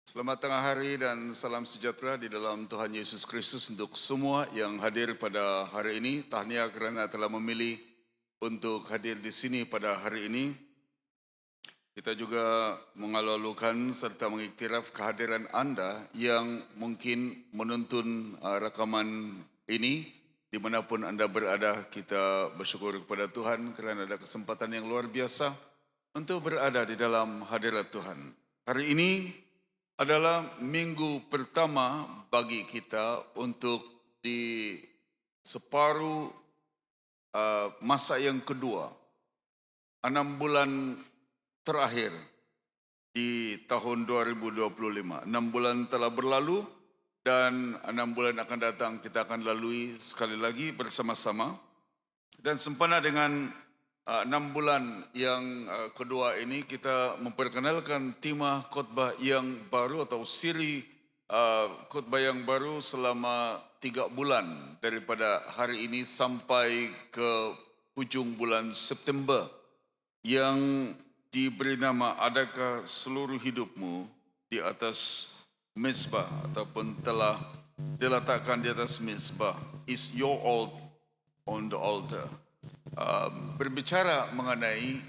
Selamat tengah hari dan salam sejahtera di dalam Tuhan Yesus Kristus untuk semua yang hadir pada hari ini. Tahniah kerana telah memilih untuk hadir di sini pada hari ini. Kita juga mengalu-alukan serta mengiktiraf kehadiran Anda yang mungkin menuntun rakaman ini. Dimanapun Anda berada, kita bersyukur kepada Tuhan kerana ada kesempatan yang luar biasa untuk berada di dalam hadirat Tuhan. Hari ini adalah minggu pertama bagi kita untuk di separuh masa yang kedua, 6 bulan terakhir di tahun 2025. 6 bulan telah berlalu dan 6 bulan akan datang kita akan lalui sekali lagi bersama-sama. Dan sempena dengan 6 bulan yang kedua ini kita memperkenalkan tema khotbah yang baru atau siri khotbah yang baru selama 3 bulan daripada hari ini sampai ke hujung bulan September yang diberi nama Adakah Seluruh Hidupmu di atas Mezbah ataupun telah diletakkan di atas mezbah. Is your all on the altar? Berbicara mengenai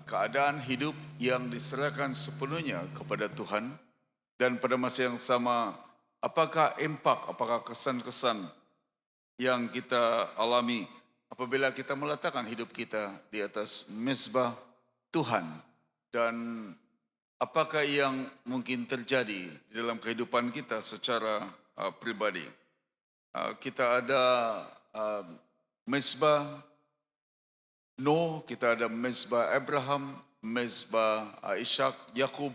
keadaan hidup yang diserahkan sepenuhnya kepada Tuhan dan pada masa yang sama apakah impak, apakah kesan-kesan yang kita alami apabila kita meletakkan hidup kita di atas mezbah Tuhan dan apakah yang mungkin terjadi di dalam kehidupan kita secara pribadi. Kita ada mezbah Nuh, kita ada mezbah Abraham, mezbah Ishak, Yakub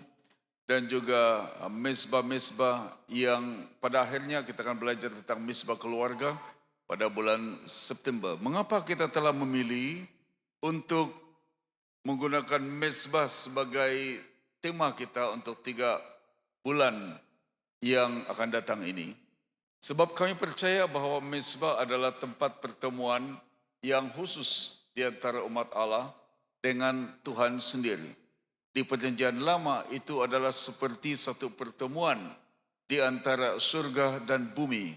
dan juga mezbah-mezbah yang pada akhirnya kita akan belajar tentang mezbah keluarga pada bulan September. Mengapa kita telah memilih untuk menggunakan mezbah sebagai tema kita untuk 3 bulan yang akan datang ini? Sebab kami percaya bahawa mezbah adalah tempat pertemuan yang khusus di antara umat Allah dengan Tuhan sendiri. Di Perjanjian Lama itu adalah seperti satu pertemuan di antara surga dan bumi.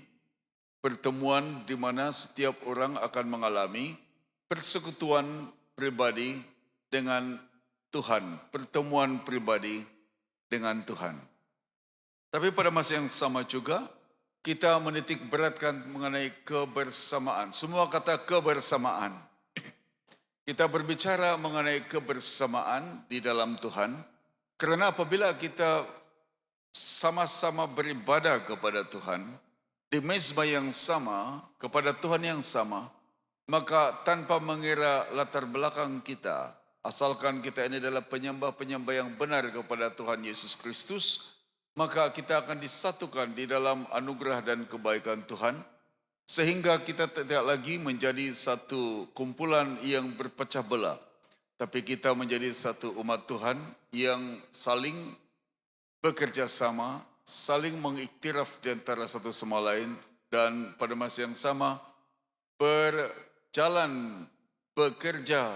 Pertemuan di mana setiap orang akan mengalami persekutuan pribadi dengan Tuhan, pertemuan pribadi dengan Tuhan. Tapi pada masa yang sama juga kita menitik beratkan mengenai kebersamaan. Semua kata kebersamaan. Kita berbicara mengenai kebersamaan di dalam Tuhan, kerana apabila kita sama-sama beribadah kepada Tuhan, di mezbah yang sama, kepada Tuhan yang sama, maka tanpa mengira latar belakang kita, asalkan kita ini adalah penyembah-penyembah yang benar kepada Tuhan Yesus Kristus, maka kita akan disatukan di dalam anugerah dan kebaikan Tuhan, sehingga kita tidak lagi menjadi satu kumpulan yang berpecah belah, tapi kita menjadi satu umat Tuhan yang saling bekerja sama, saling mengiktiraf di antara satu sama lain, dan pada masa yang sama berjalan, bekerja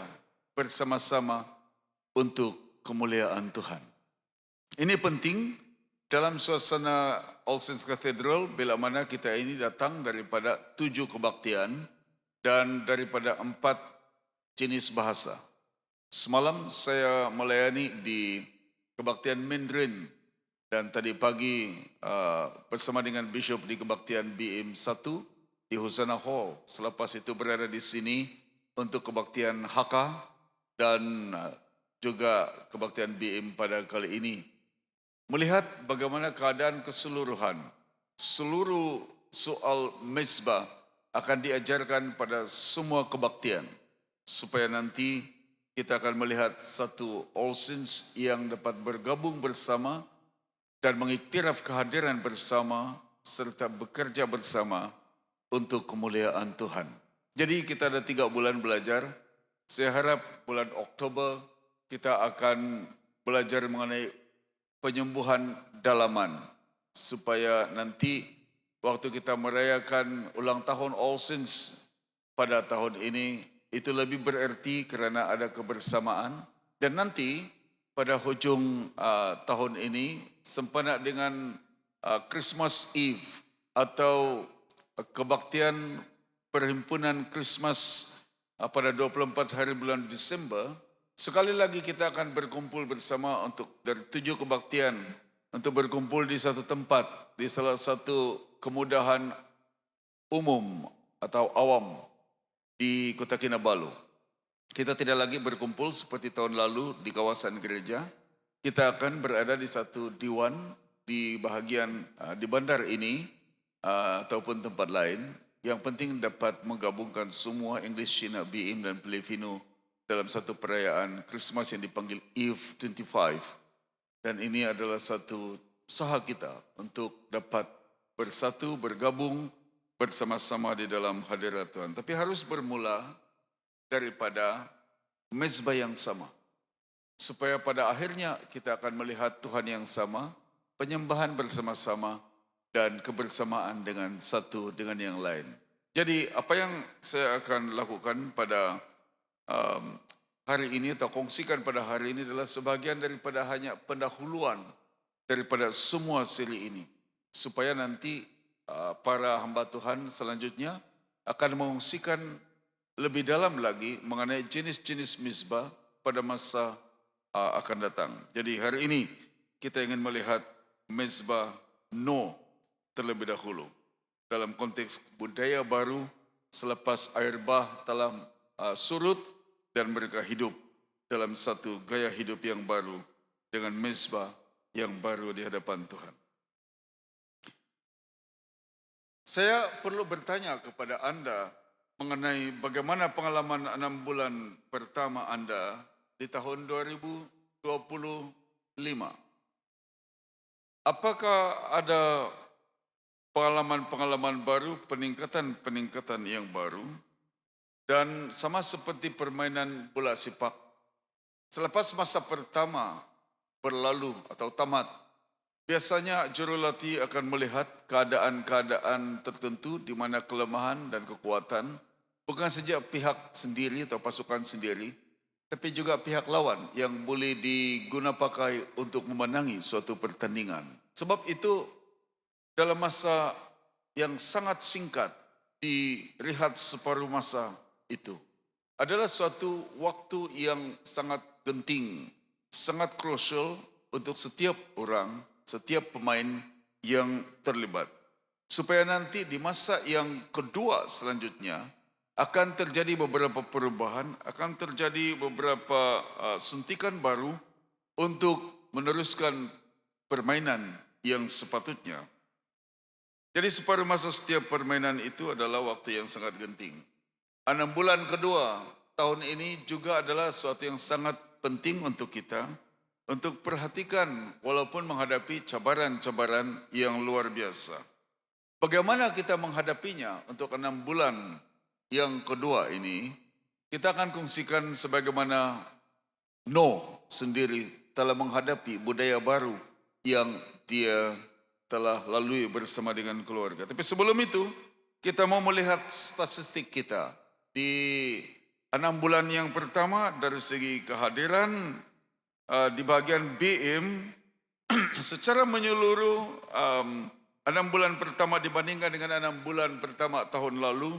bersama-sama untuk kemuliaan Tuhan. Ini penting dalam suasana All Saints Cathedral bila mana kita ini datang daripada 7 kebaktian dan daripada 4 jenis bahasa. Semalam saya melayani di kebaktian Mandarin dan tadi pagi bersama dengan Bishop di kebaktian BM 1 di Hosanna Hall. Selepas itu berada di sini untuk kebaktian Hakka dan juga kebaktian BM pada kali ini. Melihat bagaimana keadaan keseluruhan, seluruh soal mezbah akan diajarkan pada semua kebaktian, supaya nanti kita akan melihat satu All Saints yang dapat bergabung bersama dan mengiktiraf kehadiran bersama serta bekerja bersama untuk kemuliaan Tuhan. Jadi kita ada 3 bulan belajar. Saya harap bulan Oktober kita akan belajar mengenai penyembuhan dalaman, supaya nanti waktu kita merayakan ulang tahun All Saints pada tahun ini itu lebih bererti kerana ada kebersamaan, dan nanti pada hujung tahun ini sempadan dengan Christmas Eve atau kebaktian perhimpunan Christmas pada 24 hari bulan Desember, sekali lagi kita akan berkumpul bersama untuk dari 7 kebaktian untuk berkumpul di satu tempat, di salah satu kemudahan umum atau awam di Kota Kinabalu. Kita tidak lagi berkumpul seperti tahun lalu di kawasan gereja. Kita akan berada di satu diwan di bahagian di bandar ini ataupun tempat lain. Yang penting dapat menggabungkan semua English, Cina, BIM dan Filipino dalam satu perayaan Christmas yang dipanggil Eve 25. Dan ini adalah satu usaha kita untuk dapat bersatu, bergabung bersama-sama di dalam hadirat Tuhan. Tapi harus bermula daripada mezbah yang sama. Supaya pada akhirnya kita akan melihat Tuhan yang sama, penyembahan bersama-sama, dan kebersamaan dengan satu dengan yang lain. Jadi apa yang saya akan lakukan pada hari ini atau kongsikan pada hari ini adalah sebagian daripada hanya pendahuluan daripada semua siri ini. Supaya nanti para hamba Tuhan selanjutnya akan mengungsikan lebih dalam lagi mengenai jenis-jenis mezbah pada masa akan datang. Jadi hari ini kita ingin melihat mezbah No terlebih dahulu. Dalam konteks budaya baru selepas air bah telah surut dan mereka hidup dalam satu gaya hidup yang baru dengan mezbah yang baru di hadapan Tuhan. Saya perlu bertanya kepada Anda mengenai bagaimana pengalaman 6 bulan pertama Anda di tahun 2025. Apakah ada pengalaman-pengalaman baru, peningkatan-peningkatan yang baru, dan sama seperti permainan bola sepak. Selepas masa pertama berlalu atau tamat, biasanya jurulatih akan melihat keadaan-keadaan tertentu di mana kelemahan dan kekuatan bukan saja pihak sendiri atau pasukan sendiri, tapi juga pihak lawan yang boleh digunapakai untuk memenangi suatu pertandingan. Sebab itu dalam masa yang sangat singkat di rehat separuh masa itu adalah suatu waktu yang sangat genting, sangat krusial untuk setiap orang, setiap pemain yang terlibat. Supaya nanti di masa yang kedua selanjutnya akan terjadi beberapa perubahan, akan terjadi beberapa suntikan baru untuk meneruskan permainan yang sepatutnya. Jadi separuh masa setiap permainan itu adalah waktu yang sangat genting. 6 bulan kedua tahun ini juga adalah suatu yang sangat penting untuk kita, untuk perhatikan walaupun menghadapi cabaran-cabaran yang luar biasa. Bagaimana kita menghadapinya untuk 6 bulan yang kedua ini, kita akan kongsikan sebagaimana No sendiri telah menghadapi budaya baru yang dia telah lalui bersama dengan keluarga. Tapi sebelum itu, kita mau melihat statistik kita. Di 6 bulan yang pertama dari segi kehadiran di bagian BM, secara menyeluruh 6 bulan pertama dibandingkan dengan 6 bulan pertama tahun lalu,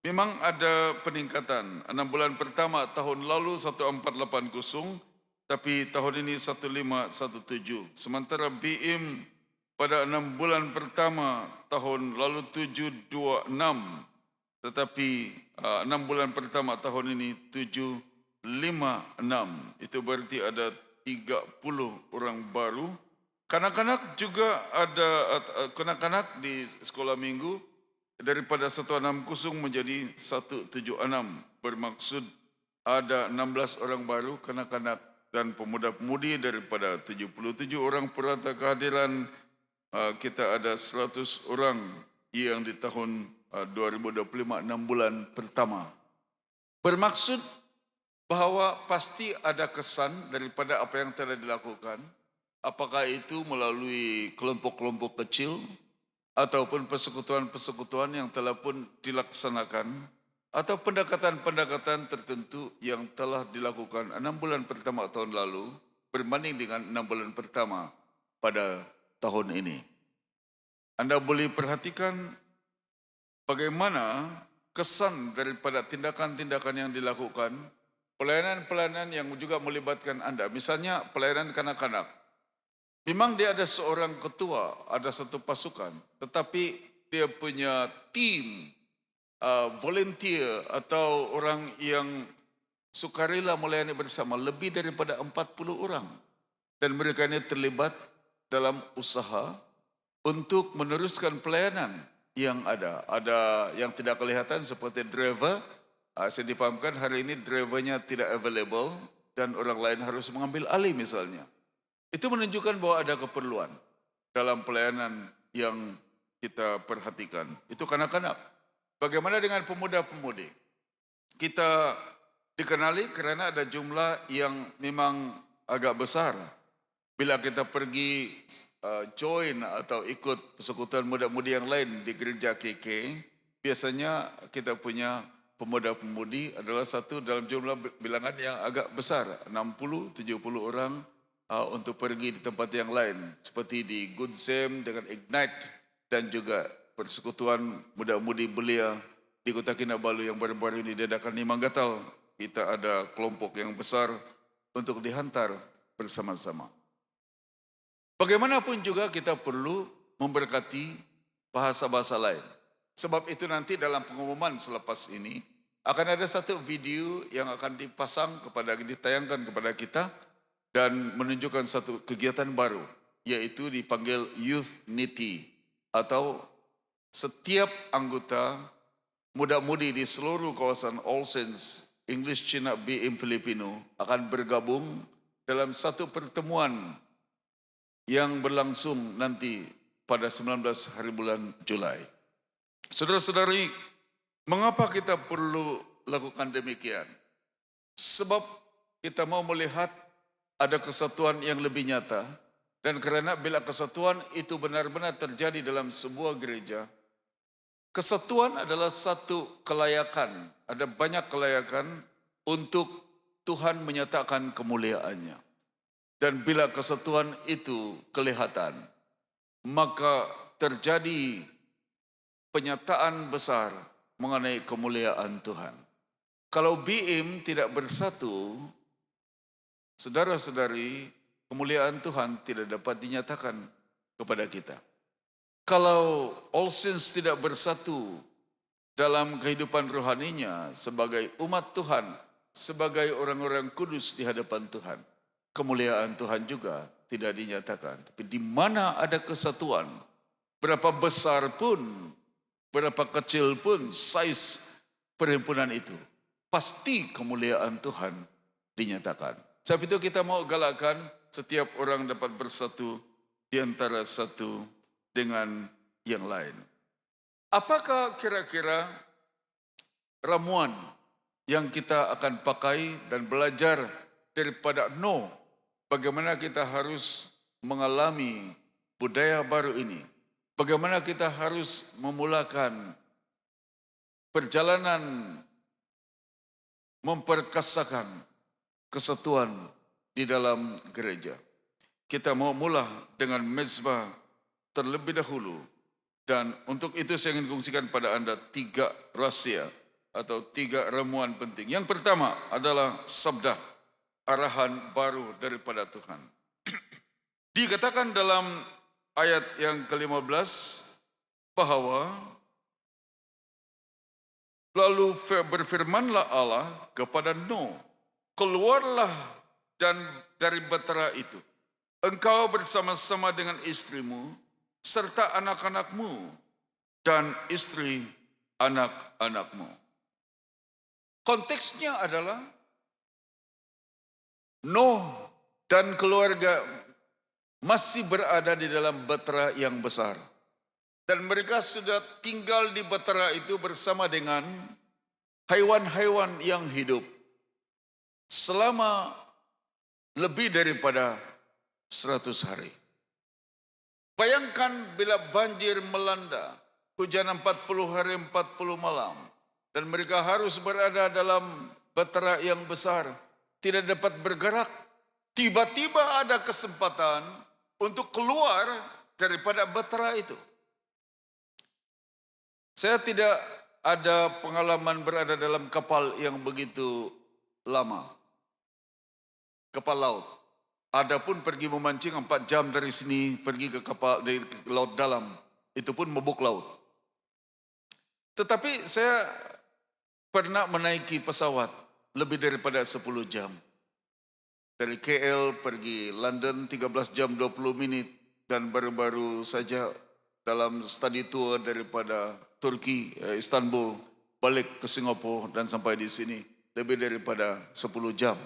memang ada peningkatan. 6 bulan pertama tahun lalu 1480, tapi tahun ini 1517. Sementara BM pada 6 bulan pertama tahun lalu 726, tetapi 6 bulan pertama tahun ini 756. Itu berarti ada 30 orang baru. Kanak-kanak juga ada kanak-kanak di sekolah minggu daripada 160 menjadi 176. Bermaksud ada 16 orang baru kanak-kanak dan pemuda-pemudi daripada 77 orang perantau kehadiran. Kita ada 100 orang yang di tahun 2025 6 bulan pertama. Bermaksud bahwa pasti ada kesan daripada apa yang telah dilakukan. Apakah itu melalui kelompok-kelompok kecil ataupun persekutuan-persekutuan yang telah pun dilaksanakan, atau pendekatan-pendekatan tertentu yang telah dilakukan 6 bulan pertama tahun lalu berbanding dengan 6 bulan pertama pada tahun ini. Anda boleh perhatikan bagaimana kesan daripada tindakan-tindakan yang dilakukan, pelayanan-pelayanan yang juga melibatkan Anda. Misalnya pelayanan kanak-kanak. Memang dia ada seorang ketua, ada satu pasukan, tetapi dia punya tim, volunteer atau orang yang sukarela melayani bersama lebih daripada 40 orang. Dan mereka ini terlibat dalam usaha untuk meneruskan pelayanan yang ada. Ada yang tidak kelihatan seperti driver. Saya dipahamkan hari ini drivernya tidak available dan orang lain harus mengambil alih misalnya. Itu menunjukkan bahwa ada keperluan dalam pelayanan yang kita perhatikan. Itu kanak-kanak. Bagaimana dengan pemuda-pemudi? Kita dikenali karena ada jumlah yang memang agak besar. Bila kita pergi join atau ikut persekutuan muda-mudi yang lain di gereja KK, biasanya kita punya pemuda-pemudi adalah satu dalam jumlah bilangan yang agak besar, 60-70 orang untuk pergi di tempat yang lain. Seperti di Good Sam dengan Ignite dan juga persekutuan muda-mudi belia di Kota Kinabalu yang baru-baru ini diadakan di Manggatal. Kita ada kelompok yang besar untuk dihantar bersama-sama. Bagaimanapun juga kita perlu memberkati bahasa-bahasa lain. Sebab itu nanti dalam pengumuman selepas ini akan ada satu video yang akan ditayangkan kepada kita dan menunjukkan satu kegiatan baru, yaitu dipanggil Youth Niti, atau setiap anggota muda-mudi di seluruh kawasan All Saints English Cina BM Filipino akan bergabung dalam satu pertemuan yang berlangsung nanti pada 19 hari bulan Julai. Saudara-saudari, mengapa kita perlu lakukan demikian? Sebab kita mau melihat ada kesatuan yang lebih nyata, dan karena bila kesatuan itu benar-benar terjadi dalam sebuah gereja, kesatuan adalah satu kelayakan. Ada banyak kelayakan untuk Tuhan menyatakan kemuliaannya. Dan bila kesatuan itu kelihatan, maka terjadi penyataan besar mengenai kemuliaan Tuhan. Kalau BM tidak bersatu, saudara-saudari, kemuliaan Tuhan tidak dapat dinyatakan kepada kita. Kalau All Saints tidak bersatu dalam kehidupan rohaninya sebagai umat Tuhan, sebagai orang-orang kudus di hadapan Tuhan, kemuliaan Tuhan juga tidak dinyatakan. Tapi di mana ada kesatuan, berapa besar pun, berapa kecil pun size perhimpunan itu, pasti kemuliaan Tuhan dinyatakan. Sebab itu kita mau galakkan setiap orang dapat bersatu di antara satu dengan yang lain. Apakah kira-kira ramuan yang kita akan pakai dan belajar daripada Noh, bagaimana kita harus mengalami budaya baru ini? Bagaimana kita harus memulakan perjalanan memperkasakan kesatuan di dalam gereja. Kita mau mula dengan mezbah terlebih dahulu. Dan untuk itu saya ingin kongsikan pada Anda 3 rahasia atau 3 ramuan penting. Yang pertama adalah sabda, arahan baru daripada Tuhan. Dikatakan dalam ayat yang ke-15 bahwa lalu berfirmanlah Allah kepada Noh, keluarlah dan dari batera itu, engkau bersama-sama dengan istrimu serta anak-anakmu dan istri anak-anakmu. Konteksnya adalah Noh dan keluarga masih berada di dalam batera yang besar. Dan mereka sudah tinggal di batera itu bersama dengan haiwan-haiwan yang hidup selama lebih daripada 100 hari. Bayangkan bila banjir melanda, hujan 40 hari 40 malam, dan mereka harus berada dalam batera yang besar, tidak dapat bergerak. Tiba-tiba ada kesempatan untuk keluar daripada bahtera itu. Saya tidak ada pengalaman berada dalam kapal yang begitu lama. Kapal laut. Adapun pergi memancing 4 jam dari sini, pergi ke kapal dari laut dalam, itu pun mabuk laut. Tetapi saya pernah menaiki pesawat lebih daripada 10 jam. Dari KL pergi London 13 jam 20 menit dan baru-baru saja dalam study tour daripada Turki, Istanbul, balik ke Singapura dan sampai di sini lebih daripada 10 jam.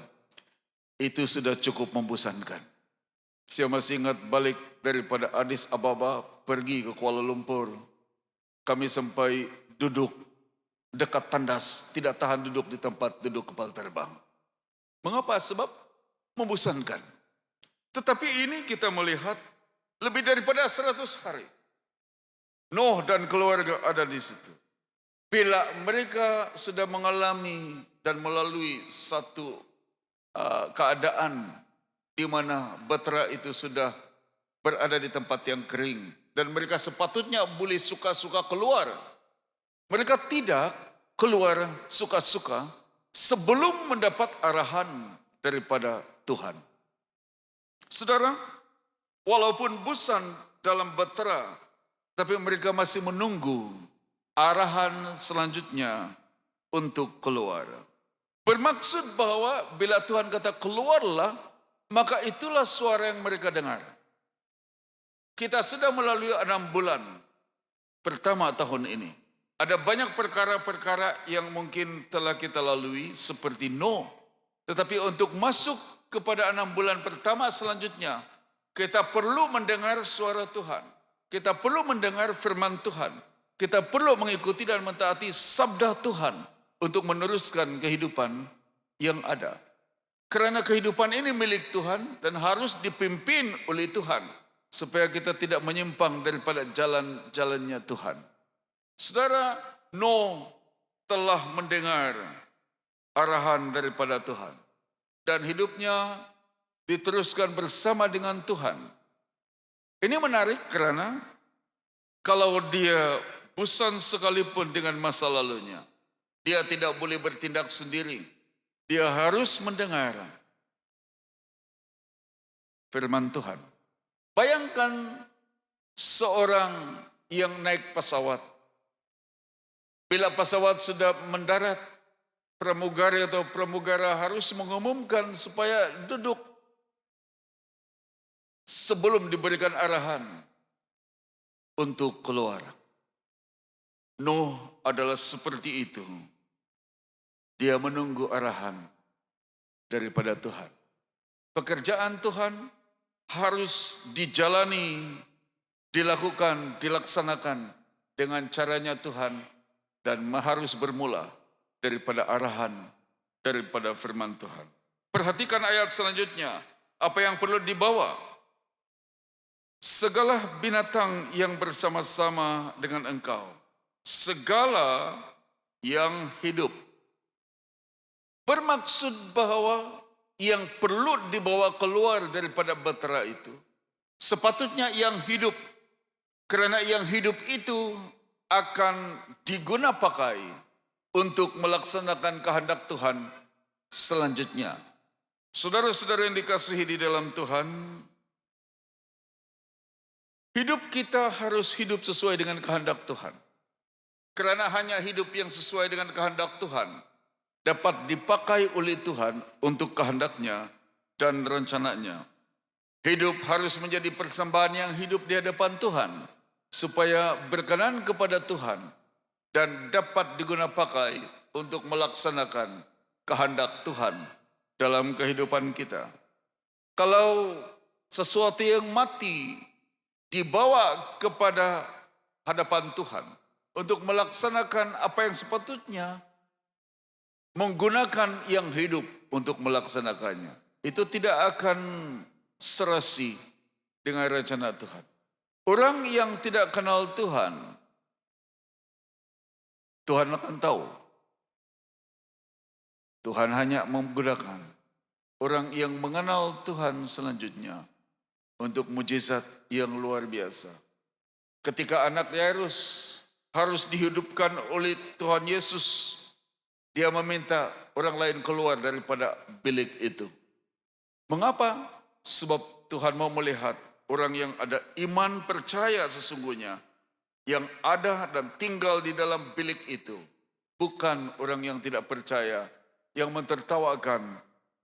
Itu sudah cukup membosankan. Saya masih ingat balik daripada Addis Ababa pergi ke Kuala Lumpur. Kami sampai duduk dekat tandas, tidak tahan duduk di tempat duduk kapal terbang. Mengapa? Sebab membosankan. Tetapi ini kita melihat lebih daripada 100 hari. Nuh dan keluarga ada di situ. Bila mereka sudah mengalami dan melalui satu keadaan di mana bahtera itu sudah berada di tempat yang kering dan mereka sepatutnya boleh suka-suka keluar. Mereka tidak keluar suka-suka sebelum mendapat arahan daripada Tuhan. Saudara, walaupun bosan dalam bahtera, tapi mereka masih menunggu arahan selanjutnya untuk keluar. Bermaksud bahwa bila Tuhan kata keluarlah, maka itulah suara yang mereka dengar. Kita sudah melalui 6 bulan pertama tahun ini. Ada banyak perkara-perkara yang mungkin telah kita lalui seperti Nuh. Tetapi untuk masuk kepada 6 bulan pertama selanjutnya, kita perlu mendengar suara Tuhan. Kita perlu mendengar firman Tuhan. Kita perlu mengikuti dan mentaati sabda Tuhan untuk meneruskan kehidupan yang ada. Karena kehidupan ini milik Tuhan dan harus dipimpin oleh Tuhan. Supaya kita tidak menyimpang daripada jalan-jalannya Tuhan. Saudara, Nuh telah mendengar arahan daripada Tuhan. Dan hidupnya diteruskan bersama dengan Tuhan. Ini menarik karena kalau dia bosan sekalipun dengan masa lalunya, dia tidak boleh bertindak sendiri. Dia harus mendengar firman Tuhan. Bayangkan seorang yang naik pesawat. Bila pesawat sudah mendarat, pramugari atau pramugara harus mengumumkan supaya duduk sebelum diberikan arahan untuk keluar. Nuh adalah seperti itu. Dia menunggu arahan daripada Tuhan. Pekerjaan Tuhan harus dijalani, dilakukan, dilaksanakan dengan caranya Tuhan dan harus bermula daripada arahan daripada firman Tuhan. Perhatikan ayat selanjutnya, apa yang perlu dibawa. Segala binatang yang bersama-sama dengan engkau, segala yang hidup. Bermaksud bahwa yang perlu dibawa keluar daripada bahtera itu sepatutnya yang hidup. Karena yang hidup itu akan diguna pakai untuk melaksanakan kehendak Tuhan selanjutnya. Saudara-saudara yang dikasihi di dalam Tuhan, hidup kita harus hidup sesuai dengan kehendak Tuhan. Karena hanya hidup yang sesuai dengan kehendak Tuhan dapat dipakai oleh Tuhan untuk kehendaknya dan rencananya. Hidup harus menjadi persembahan yang hidup di hadapan Tuhan, supaya berkenan kepada Tuhan dan dapat digunakan pakai untuk melaksanakan kehendak Tuhan dalam kehidupan kita. Kalau sesuatu yang mati dibawa kepada hadapan Tuhan untuk melaksanakan apa yang sepatutnya, menggunakan yang hidup untuk melaksanakannya, itu tidak akan serasi dengan rencana Tuhan. Orang yang tidak kenal Tuhan, Tuhan akan tahu. Tuhan hanya menggunakan orang yang mengenal Tuhan selanjutnya. untuk mujizat yang luar biasa. Ketika anak Yairus harus dihidupkan oleh Tuhan Yesus, dia meminta orang lain keluar daripada bilik itu. Mengapa? Sebab Tuhan mau melihat orang yang ada iman percaya sesungguhnya, yang ada dan tinggal di dalam bilik itu. Bukan orang yang tidak percaya, yang mentertawakan,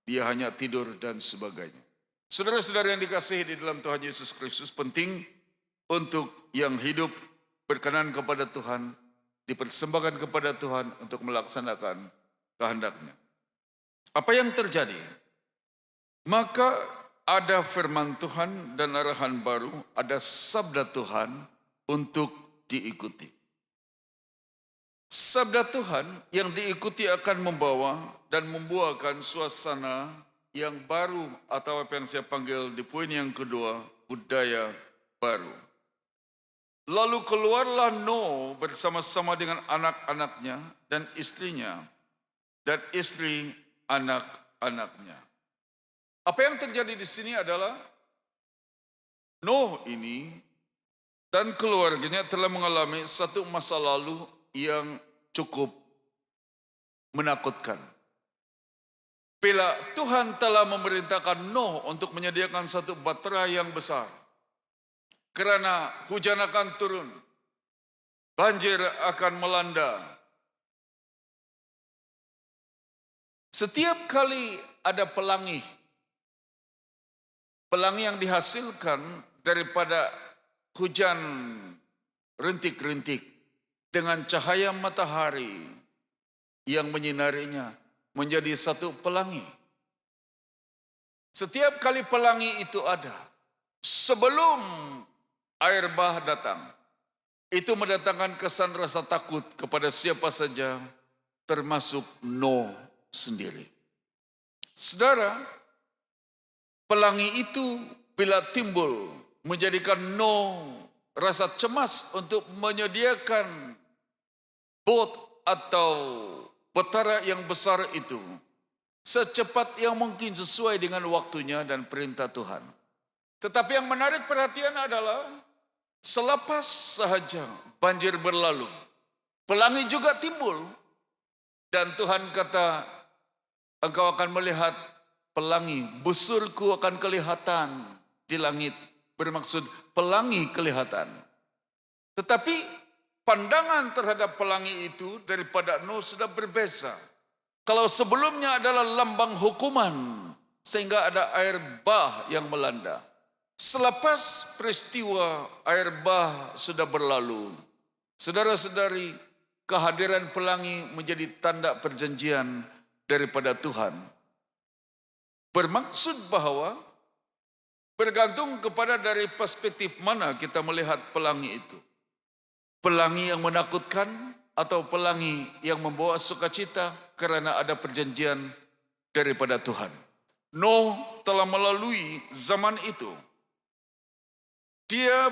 dia hanya tidur dan sebagainya. Saudara-saudara yang dikasihi di dalam Tuhan Yesus Kristus, penting untuk yang hidup berkenan kepada Tuhan, dipersembahkan kepada Tuhan untuk melaksanakan kehendaknya. Apa yang terjadi? Maka ada firman Tuhan dan arahan baru, ada sabda Tuhan untuk diikuti. Sabda Tuhan yang diikuti akan membawa dan membuahkan suasana yang baru, atau apa yang saya panggil di poin yang kedua, budaya baru. Lalu keluarlah Nuh bersama-sama dengan anak-anaknya dan istrinya, dan istri anak-anaknya. Apa yang terjadi di sini adalah Nuh ini dan keluarganya telah mengalami satu masa lalu yang cukup menakutkan. Bila Tuhan telah memerintahkan Nuh untuk menyediakan satu bahtera yang besar, kerana hujan akan turun, banjir akan melanda. Setiap kali ada pelangi yang dihasilkan daripada hujan rintik-rintik dengan cahaya matahari yang menyinarinya menjadi satu pelangi. Setiap kali pelangi itu ada, sebelum air bah datang, itu mendatangkan kesan rasa takut kepada siapa saja, termasuk Nuh sendiri. Saudara, pelangi itu bila timbul menjadikan Nuh rasa cemas untuk menyediakan bot atau bahtera yang besar itu secepat yang mungkin sesuai dengan waktunya dan perintah Tuhan. Tetapi yang menarik perhatian adalah selepas sahaja banjir berlalu, pelangi juga timbul, dan Tuhan kata, engkau akan melihat pelangi, busurku akan kelihatan di langit. Bermaksud pelangi kelihatan. Tetapi pandangan terhadap pelangi itu daripada Nuh sudah berbeza. Kalau sebelumnya adalah lambang hukuman, sehingga ada air bah yang melanda. Selepas peristiwa air bah sudah berlalu, saudara-saudari, kehadiran pelangi menjadi tanda perjanjian daripada Tuhan. Bermaksud bahwa bergantung kepada dari perspektif mana kita melihat pelangi itu. Pelangi yang menakutkan atau pelangi yang membawa sukacita karena ada perjanjian daripada Tuhan. Nuh telah melalui zaman itu.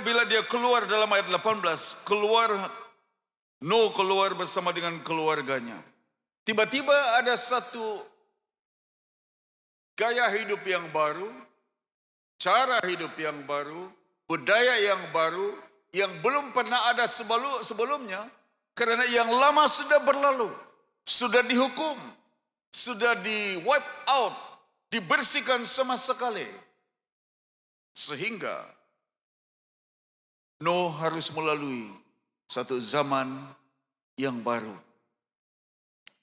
Bila dia keluar dalam ayat 18, Nuh keluar bersama dengan keluarganya. Tiba-tiba ada satu gaya hidup yang baru, cara hidup yang baru, budaya yang baru, yang belum pernah ada sebelumnya, karena yang lama sudah berlalu, sudah dihukum, sudah di wipe out, dibersihkan sama sekali. Sehingga Nuh harus melalui satu zaman yang baru.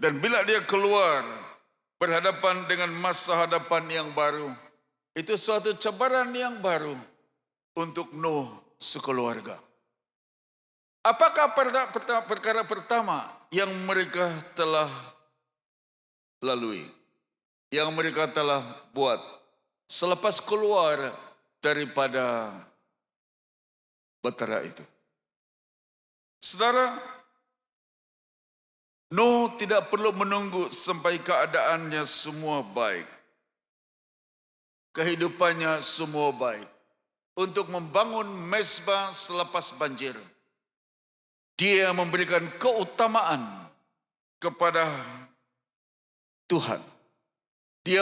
Dan bila dia keluar berhadapan dengan masa hadapan yang baru, itu suatu cabaran yang baru untuk Nuh sekeluarga. Apakah perkara pertama yang mereka telah lalui, yang mereka telah buat selepas keluar daripada bahtera itu? Saudara, Nuh tidak perlu menunggu sampai keadaannya semua baik, kehidupannya semua baik, untuk membangun mezbah selepas banjir. Dia memberikan keutamaan kepada Tuhan. Dia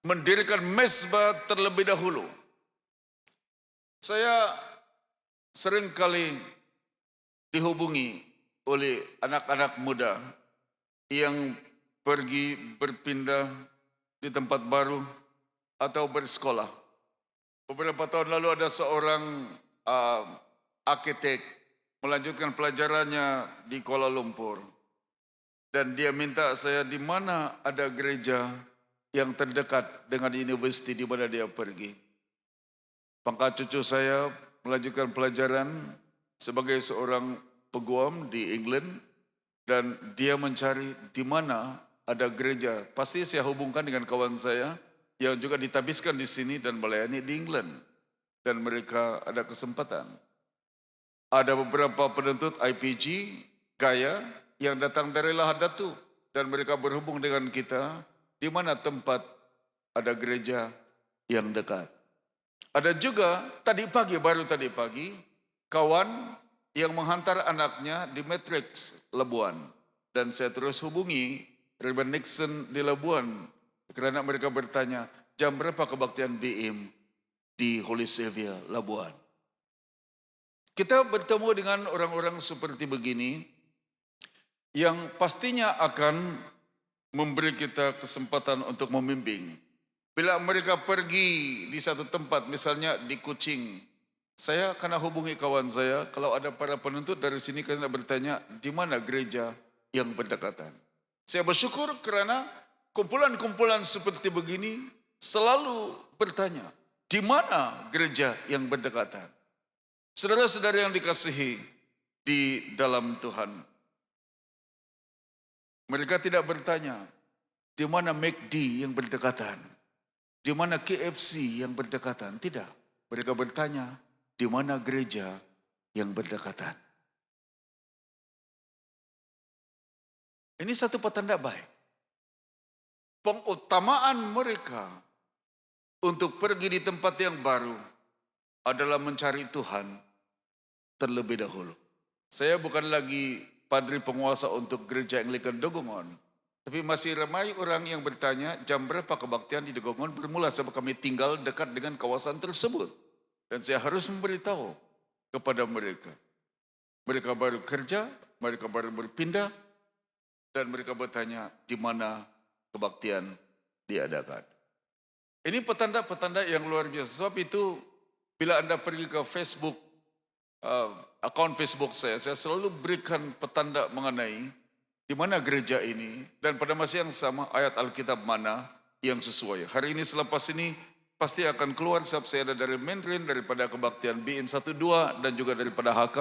mendirikan mezbah terlebih dahulu. Saya sering kali dihubungi oleh anak-anak muda yang pergi berpindah di tempat baru atau bersekolah. Beberapa tahun lalu ada seorang arsitek melanjutkan pelajarannya di Kuala Lumpur. Dan dia minta saya di mana ada gereja yang terdekat dengan universiti di mana dia pergi. Pangkat cucu saya melanjutkan pelajaran sebagai seorang peguam di England dan dia mencari di mana ada gereja. Pasti saya hubungkan dengan kawan saya yang juga ditabiskan di sini dan melayani di England. Dan mereka ada kesempatan. Ada beberapa penuntut IPG, Gaya, yang datang dari Lahadatu. Dan mereka berhubung dengan kita di mana tempat ada gereja yang dekat. Ada juga baru tadi pagi, kawan yang menghantar anaknya di Matrix Labuan. Dan saya terus hubungi Reverend Nixon di Labuan. Karena mereka bertanya, jam berapa kebaktian BIM di Holy Savior Labuan. Kita bertemu dengan orang-orang seperti begini yang pastinya akan memberi kita kesempatan untuk membimbing. Bila mereka pergi di satu tempat, misalnya di Kuching, saya akan hubungi kawan saya, kalau ada para penuntut dari sini karena bertanya, di mana gereja yang berdekatan. Saya bersyukur karena kumpulan-kumpulan seperti begini selalu bertanya, di mana gereja yang berdekatan? Saudara-saudara yang dikasihi di dalam Tuhan. Mereka tidak bertanya, di mana McD yang berdekatan? Di mana KFC yang berdekatan? Tidak. Mereka bertanya, di mana gereja yang berdekatan? Ini satu petanda baik. Pengutamaan mereka untuk pergi di tempat yang baru adalah mencari Tuhan terlebih dahulu. Saya bukan lagi padri penguasa untuk gereja Anglikan Dogongon, tapi masih ramai orang yang bertanya jam berapa kebaktian di Dogongon bermula sebab kami tinggal dekat dengan kawasan tersebut. Dan saya harus memberitahu kepada mereka. Mereka baru kerja, mereka baru berpindah, dan mereka bertanya di mana kebaktian diadakan. Ini petanda-petanda yang luar biasa. Sebab itu bila Anda pergi ke Facebook, akun Facebook saya selalu berikan petanda mengenai di mana gereja ini. Dan pada masa yang sama ayat Alkitab mana yang sesuai. Hari ini selepas ini pasti akan keluar sebab saya ada dari Mandarin, daripada kebaktian BIM 1-2 dan juga daripada HK.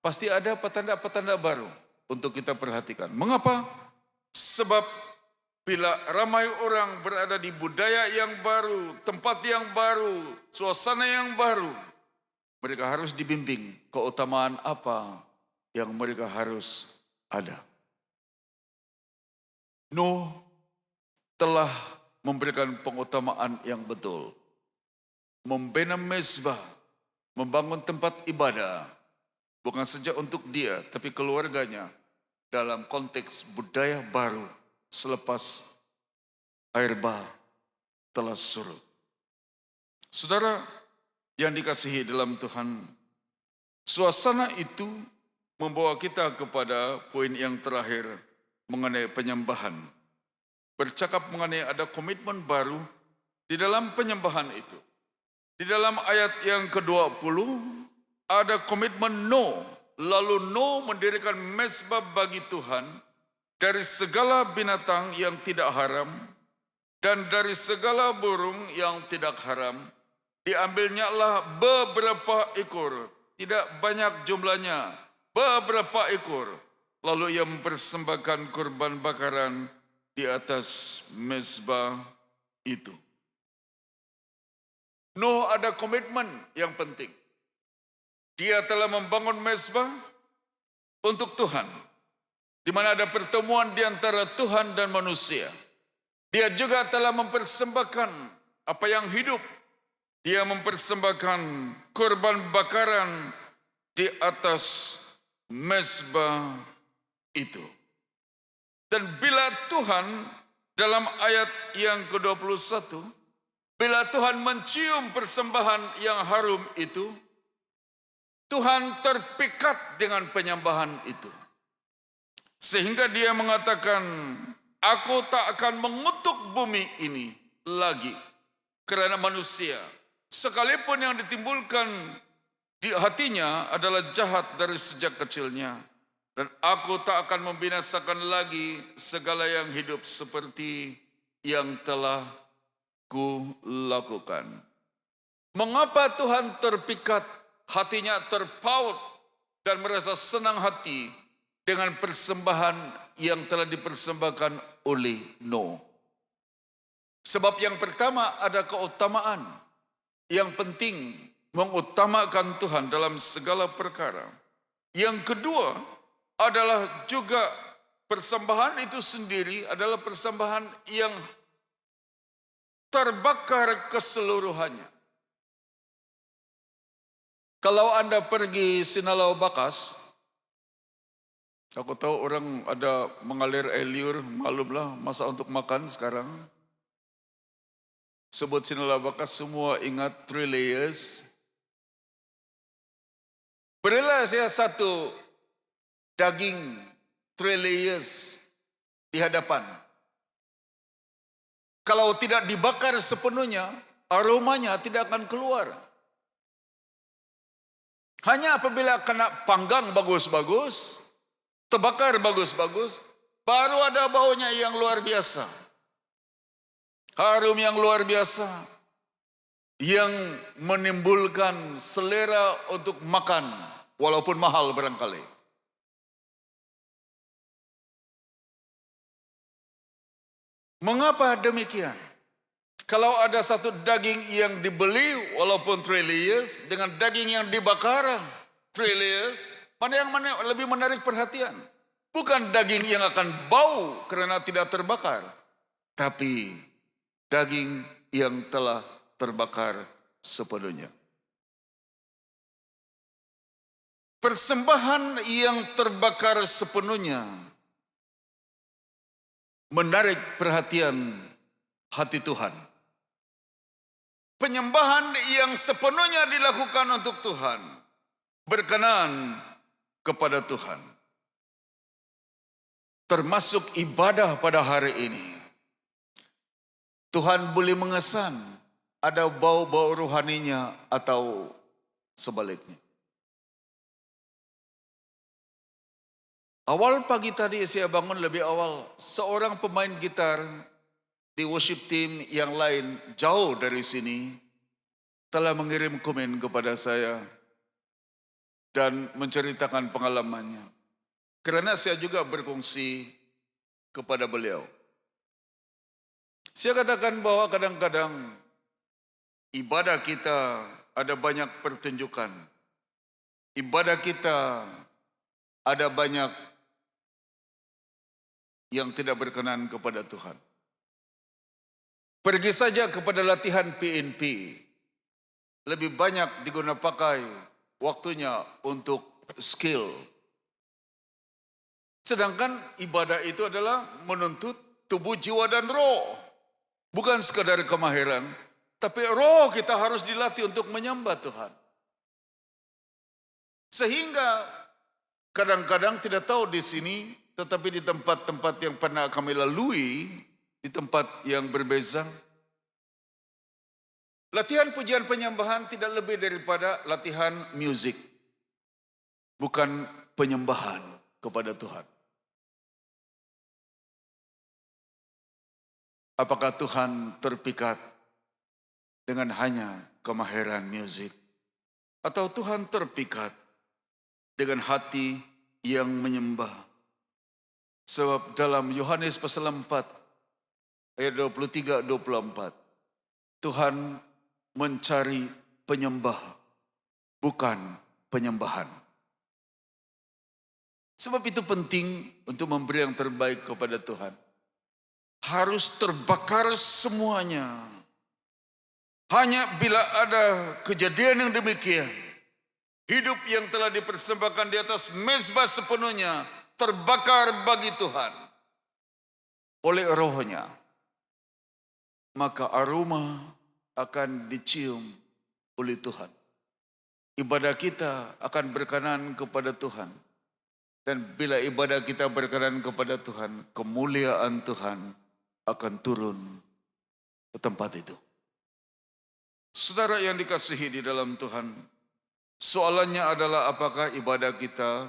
Pasti ada petanda-petanda baru untuk kita perhatikan. Mengapa? Sebab bila ramai orang berada di budaya yang baru, tempat yang baru, suasana yang baru, mereka harus dibimbing keutamaan apa yang mereka harus ada. Nuh telah memberikan pengutamaan yang betul. Membina mezbah, membangun tempat ibadah, bukan saja untuk dia, tapi keluarganya dalam konteks budaya baru selepas air bah telah surut. Saudara yang dikasihi dalam Tuhan, suasana itu membawa kita kepada poin yang terakhir mengenai penyembahan. Bercakap mengenai ada komitmen baru di dalam penyembahan itu. Di dalam ayat yang ke-20 ada komitmen Nuh. Lalu Nuh mendirikan mezbah bagi Tuhan dari segala binatang yang tidak haram dan dari segala burung yang tidak haram. Diambilnya lah beberapa ekor, tidak banyak jumlahnya, beberapa ekor. Lalu ia mempersembahkan kurban bakaran di atas mezbah itu. Nuh ada komitmen yang penting. Dia telah membangun mezbah untuk Tuhan, di mana ada pertemuan di antara Tuhan dan manusia. Dia juga telah mempersembahkan apa yang hidup. Dia mempersembahkan kurban bakaran di atas mezbah itu. Dan bila Tuhan dalam ayat yang ke-21 Bila Tuhan mencium persembahan yang harum itu, Tuhan terpikat dengan penyembahan itu. Sehingga dia mengatakan, aku tak akan mengutuk bumi ini lagi karena manusia. Sekalipun yang ditimbulkan di hatinya adalah jahat dari sejak kecilnya. Dan aku tak akan membinasakan lagi segala yang hidup seperti yang telah kulakukan. Mengapa Tuhan terpikat, hatinya terpaut dan merasa senang hati dengan persembahan yang telah dipersembahkan oleh Nuh? Sebab yang pertama ada keutamaan. Yang penting mengutamakan Tuhan dalam segala perkara. Yang kedua adalah juga persembahan itu sendiri adalah persembahan yang terbakar keseluruhannya. Kalau Anda pergi Sinalau Bakas, aku tahu orang ada mengalir air liur, malumlah masa untuk makan sekarang. Sebut Sinalau Bakas semua ingat 3 layers. Berilah saya satu daging 3 layers di hadapan. Kalau tidak dibakar sepenuhnya, aromanya tidak akan keluar. Hanya apabila kena panggang bagus-bagus, terbakar bagus-bagus, baru ada baunya yang luar biasa. Harum yang luar biasa, yang menimbulkan selera untuk makan, walaupun mahal barangkali. Mengapa demikian? Kalau ada satu daging yang dibeli walaupun 3 layers dengan daging yang dibakar 3 layers, mana yang lebih menarik perhatian? Bukan daging yang akan bau karena tidak terbakar, tapi daging yang telah terbakar sepenuhnya. Persembahan yang terbakar sepenuhnya menarik perhatian hati Tuhan. Penyembahan yang sepenuhnya dilakukan untuk Tuhan, berkenan kepada Tuhan. Termasuk ibadah pada hari ini. Tuhan boleh mengesan ada bau-bau rohaninya atau sebaliknya. Awal pagi tadi saya bangun lebih awal. Seorang pemain gitar di worship team yang lain jauh dari sini telah mengirim komen kepada saya dan menceritakan pengalamannya. Karena saya juga berkongsi kepada beliau. Saya katakan bahwa kadang-kadang ibadah kita ada banyak pertunjukan. Ibadah kita ada banyak yang tidak berkenan kepada Tuhan. Pergi saja kepada latihan PNP. Lebih banyak digunakan pakai waktunya untuk skill. Sedangkan ibadah itu adalah menuntut tubuh, jiwa, dan roh. Bukan sekadar kemahiran, tapi roh kita harus dilatih untuk menyembah Tuhan. Sehingga kadang-kadang tidak tahu di sini, tetapi di tempat-tempat yang pernah kami lalui, di tempat yang berbeza, latihan pujian penyembahan tidak lebih daripada latihan musik. Bukan penyembahan kepada Tuhan. Apakah Tuhan terpikat dengan hanya kemahiran musik? Atau Tuhan terpikat dengan hati yang menyembah? Sebab dalam Yohanes pasal 4 ayat 23-24, Tuhan mencari penyembah, bukan penyembahan. Sebab itu penting untuk memberi yang terbaik kepada Tuhan. Harus terbakar semuanya. Hanya bila ada kejadian yang demikian, hidup yang telah dipersembahkan di atas mezbah sepenuhnya terbakar bagi Tuhan oleh rohnya, maka aroma akan dicium oleh Tuhan. Ibadah kita akan berkenan kepada Tuhan. Dan bila ibadah kita berkenan kepada Tuhan, kemuliaan Tuhan akan turun ke tempat itu. Saudara yang dikasihi di dalam Tuhan, soalannya adalah apakah ibadah kita,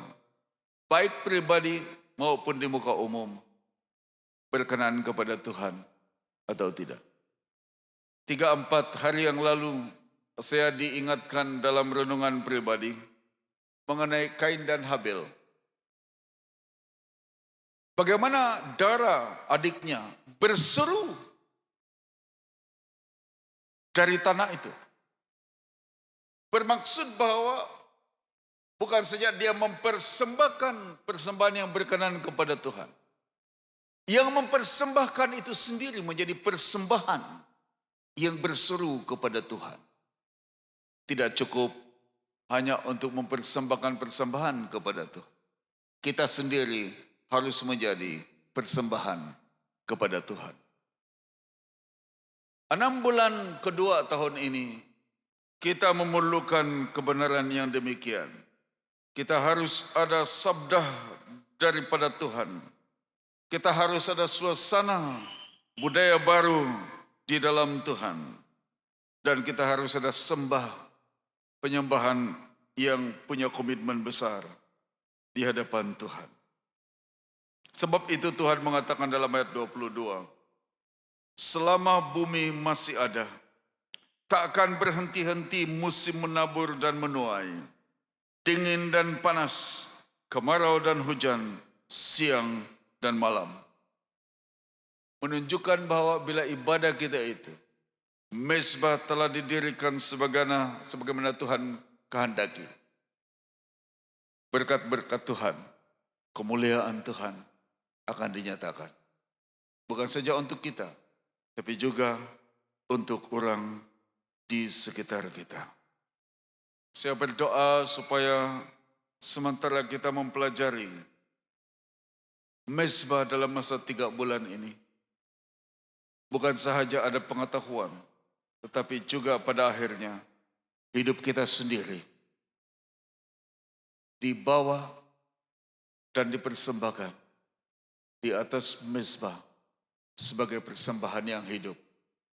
baik pribadi maupun di muka umum, berkenan kepada Tuhan atau tidak. 3-4 hari yang lalu, saya diingatkan dalam renungan pribadi mengenai Kain dan Habel. Bagaimana Dara adiknya berseru dari tanah itu. Bermaksud bahwa bukan saja dia mempersembahkan persembahan yang berkenan kepada Tuhan. Yang mempersembahkan itu sendiri menjadi persembahan yang berseru kepada Tuhan. Tidak cukup hanya untuk mempersembahkan persembahan kepada Tuhan. Kita sendiri harus menjadi persembahan kepada Tuhan. 6 bulan kedua tahun ini, kita memerlukan kebenaran yang demikian. Kita harus ada sabda daripada Tuhan. Kita harus ada suasana budaya baru di dalam Tuhan. Dan kita harus ada penyembahan yang punya komitmen besar di hadapan Tuhan. Sebab itu Tuhan mengatakan dalam ayat 22, selama bumi masih ada, tak akan berhenti-henti musim menabur dan menuai, dingin dan panas, kemarau dan hujan, siang dan malam. Menunjukkan bahwa bila ibadah kita itu, mezbah telah didirikan sebagaimana Tuhan kehendaki. Berkat-berkat Tuhan, kemuliaan Tuhan akan dinyatakan. Bukan saja untuk kita, tapi juga untuk orang di sekitar kita. Saya berdoa supaya sementara kita mempelajari mezbah dalam masa 3 bulan ini, bukan sahaja ada pengetahuan, tetapi juga pada akhirnya hidup kita sendiri dibawa dan dipersembahkan di atas mezbah sebagai persembahan yang hidup,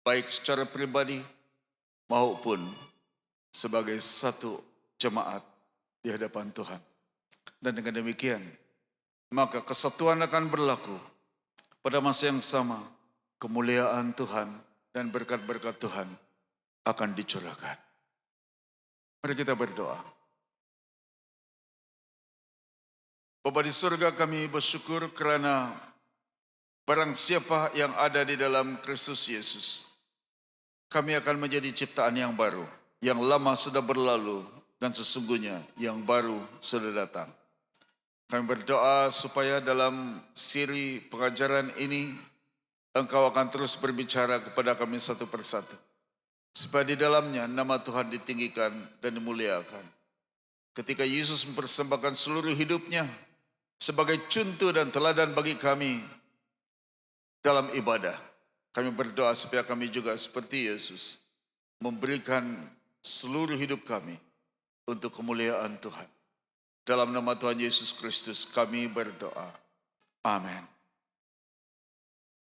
baik secara pribadi maupun sebagai satu jemaat di hadapan Tuhan. Dan dengan demikian, maka kesatuan akan berlaku pada masa yang sama. Kemuliaan Tuhan dan berkat-berkat Tuhan akan dicurahkan. Mari kita berdoa. Bapa di surga, kami bersyukur kerana barang siapa yang ada di dalam Kristus Yesus, kami akan menjadi ciptaan yang baru. Yang lama sudah berlalu dan sesungguhnya yang baru sudah datang. Kami berdoa supaya dalam siri pengajaran ini Engkau akan terus berbicara kepada kami satu persatu. Supaya di dalamnya nama Tuhan ditinggikan dan dimuliakan. Ketika Yesus mempersembahkan seluruh hidupnya sebagai contoh dan teladan bagi kami dalam ibadah. Kami berdoa supaya kami juga seperti Yesus memberikan seluruh hidup kami untuk kemuliaan Tuhan. Dalam nama Tuhan Yesus Kristus kami berdoa. Amin.